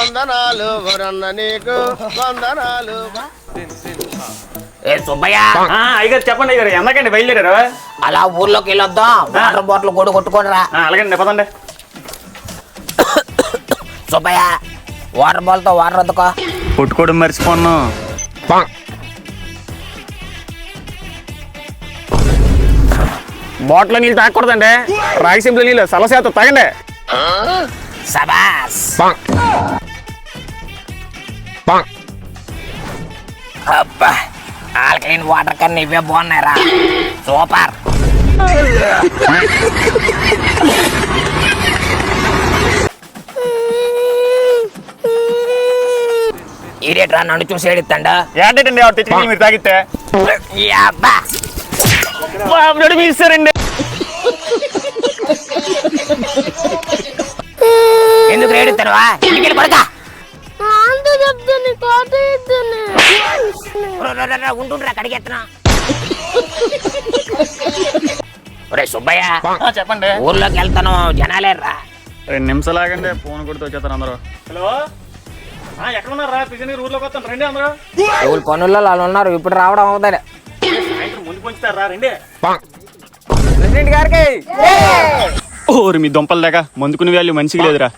వందనాలు వరన్న నీకు వందనాలు. ఏ సుబ్బయ్య, అయ్యారు చెప్పండి అయ్యారు, ఎంతకండి బయలుదేరారు? అలా ఊర్లోకి వెళ్ళొద్దాం, వాటర్ బాటిల్ కూడా కొట్టుకోనరా. అలాగండి పదండి. సుబ్బయ్య, వాటర్ బాల్ తో వాటర్ వద్దుకో. కొట్టుకోవడం మర్చిపోను. బాటిల్ నీళ్ళు తాగకూడదండి, రాయలసీమలో నీళ్ళు సలసేత తాగండి. సబాస్. అబ్బా, ఆల్కలైన్ వాటర్ కన్నా ఇవే బాగున్నాయిరా. సూపర్. ఇదేట్రా నన్ను చూసి ఏడిస్తాండా? ఏంటండి ఎవరు తెచ్చి మీరు తాగితే ఇస్తారండి. ఎందుకు ఏడుస్తావా? ఇంటికి పడక ఉంటుండ్రా కడిగెత్తనా. ఒరే సుబ్బయ్య, చెప్పండి. ఊర్లోకి వెళ్తాను, జనాలేర్రా. 2 నిమిషాలు ఆగండి, ఫోన్ కొడుతూ వచ్చేస్తారు అందరూ. హలో, ఎక్కడ ఉన్నారా? పిజనీర్ ఊర్లోకి వస్తాను, రండి అందరూ. ఊరు పనుల్లో వాళ్ళు ఉన్నారు, ఇప్పుడు రావడం అవుతుంది. ముందు పొంచుతారా? రండి. ప్రెసిడెంట్ గారికి ఓరి మీ దుంపలు దాకా మందుకునే వాళ్ళు మంచిగా లేదురా.